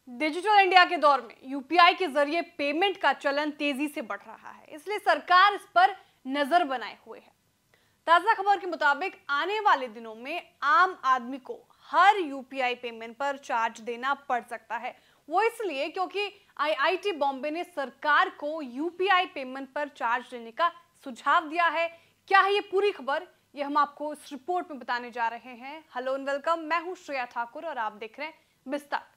Digital India के दौर में यूपीआई के जरिए पेमेंट का चलन तेजी से बढ़ रहा है, इसलिए सरकार इस पर नजर बनाए हुए है। ताजा खबर के मुताबिक आने वाले दिनों में आम आदमी को हर यूपीआई पेमेंट पर चार्ज देना पड़ सकता है। वो इसलिए क्योंकि आईआईटी बॉम्बे ने सरकार को यूपीआई पेमेंट पर चार्ज देने का सुझाव दिया है। क्या है ये पूरी खबर, ये हम आपको इस रिपोर्ट में बताने जा रहे हैं। हेलो एंड वेलकम, मैं हूं श्रेया ठाकुर और आप देख रहे हैं विस्तार।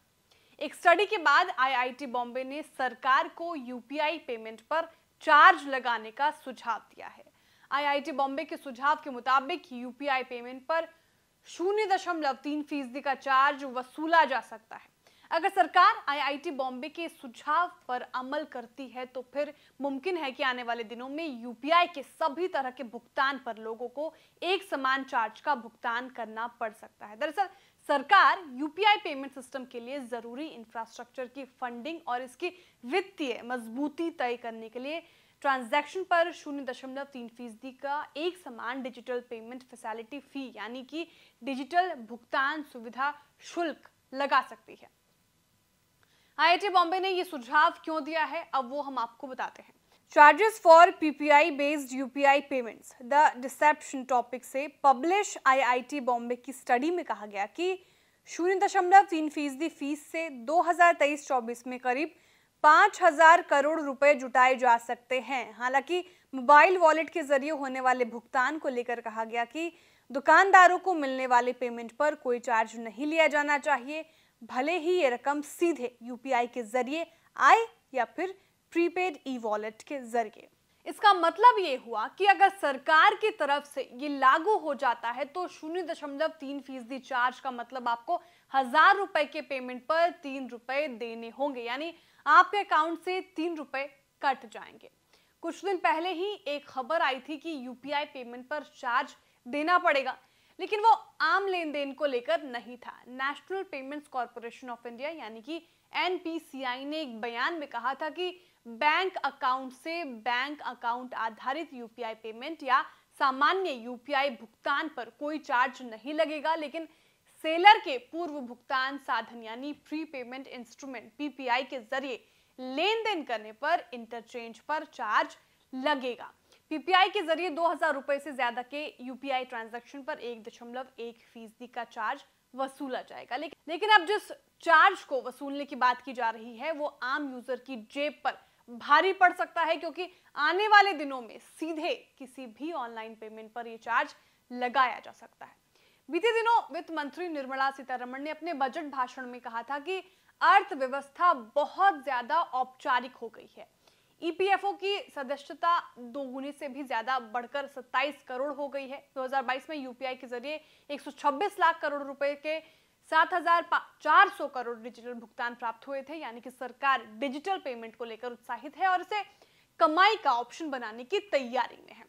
एक स्टडी के बाद आईआईटी बॉम्बे ने सरकार को यूपीआई पेमेंट पर चार्ज लगाने का सुझाव दिया है। आईआईटी बॉम्बे के सुझाव के मुताबिक यूपीआई पेमेंट पर 0.3% का चार्ज वसूला जा सकता है। अगर सरकार आईआईटी बॉम्बे के सुझाव पर अमल करती है तो फिर मुमकिन है कि आने वाले दिनों में यूपीआई के सभी तरह के भुगतान पर लोगों को एक समान चार्ज का भुगतान करना पड़ सकता है। दरअसल सरकार यूपीआई पेमेंट सिस्टम के लिए जरूरी इंफ्रास्ट्रक्चर की फंडिंग और इसकी वित्तीय मजबूती तय करने के लिए ट्रांजैक्शन पर 0.3% का एक समान डिजिटल पेमेंट फैसिलिटी फी यानी कि डिजिटल भुगतान सुविधा शुल्क लगा सकती है। आईआईटी बॉम्बे ने यह सुझाव क्यों दिया है, अब वो हम आपको बताते हैं। Charges for PPI based UPI payments the deception topic से पब्लिश आईआईटी बॉम्बे की स्टडी में कहा गया कि 0.3% फीस से 2023-24 में करीब 5,000 करोड़ रुपए जुटाए जा सकते हैं। हालांकि मोबाइल वॉलेट के जरिए होने वाले भुगतान को लेकर कहा गया कि दुकानदारों को मिलने वाले पेमेंट पर कोई चार्ज नहीं लिया जाना चाहिए, भले ही ये रकम सीधे यूपीआई के जरिए आए या फिर प्रीपेड ई वॉलेट के जरिए। इसका मतलब ये हुआ कि अगर सरकार की तरफ से ये लागू हो जाता है तो 0.3% चार्ज का मतलब आपको 1,000 रुपए के पेमेंट पर 3 रुपए देने होंगे, यानी आपके अकाउंट से 3 रुपए कट जाएंगे। कुछ दिन पहले ही एक खबर आई थी कि यूपीआई पेमेंट पर चार्ज देना पड़ेगा, लेकिन वो आम लेन देन को लेकर नहीं था। National payments corporation of India यानी कि एनपीसीआई ने एक बयान में कहा था कि बैंक अकाउंट से बैंक अकाउंट आधारित यूपीआई पेमेंट या सामान्य यूपीआई भुगतान पर कोई चार्ज नहीं लगेगा, लेकिन सेलर के पूर्व भुगतान साधन यानी प्री पेमेंट इंस्ट्रूमेंट पीपीआई के जरिए लेन देन करने पर इंटरचेंज पर चार्ज लगेगा। पीपीआई के जरिए 2,000 रुपए से ज्यादा के यूपीआई ट्रांजैक्शन पर 1.1% का चार्ज वसूला जाएगा। लेकिन अब जिस चार्ज को वसूलने की बात की जा रही है वो आम यूजर की जेब पर भारी पड़ सकता है, क्योंकि आने वाले दिनों में सीधे किसी भी ऑनलाइन पेमेंट पर यह चार्ज लगाया जा सकता है। बीते दिनों वित्त मंत्री निर्मला सीतारमण ने अपने बजट भाषण में कहा था कि अर्थव्यवस्था बहुत ज्यादा औपचारिक हो गई है। ईपीएफओ की सदस्यता दोगुनी से भी ज्यादा बढ़कर 27 करोड़ हो गई है। 2022 में यूपीआई के जरिए 126 लाख करोड़ रुपए के 7,400 करोड़ डिजिटल भुगतान प्राप्त हुए थे, यानी कि सरकार डिजिटल पेमेंट को लेकर उत्साहित है और इसे कमाई का ऑप्शन बनाने की तैयारी में है।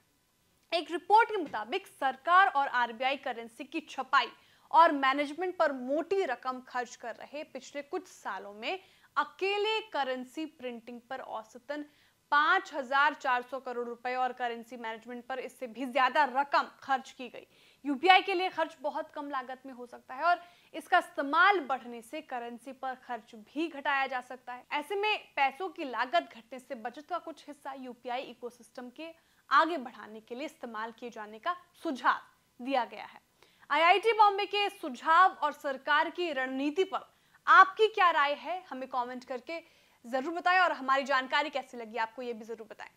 एक रिपोर्ट के मुताबिक सरकार और आरबीआई करेंसी की छपाई और मैनेजमेंट पर मोटी रकम खर्च कर रहे पिछले कुछ सालों में अकेले करेंसी प्रिंटिंग पर औसतन 5,400 करोड़ रुपए और करेंसी मैनेजमेंट पर इससे भी ज्यादा रकम खर्च की गई। यूपीआई के लिए खर्च बहुत कम लागत में हो सकता है और इसका इस्तेमाल बढ़ने से करेंसी पर खर्च भी घटाया जा सकता है। ऐसे में पैसों की लागत घटने से बजट का कुछ हिस्सा यूपीआई इकोसिस्टम के आगे बढ़ाने के लिए इस्तेमाल किए जाने का सुझाव दिया गया है। आईआईटी बॉम्बे के सुझाव और सरकार की रणनीति पर आपकी क्या राय है, हमें कमेंट करके जरूर बताएं और हमारी जानकारी कैसी लगी आपको ये भी जरूर बताएं।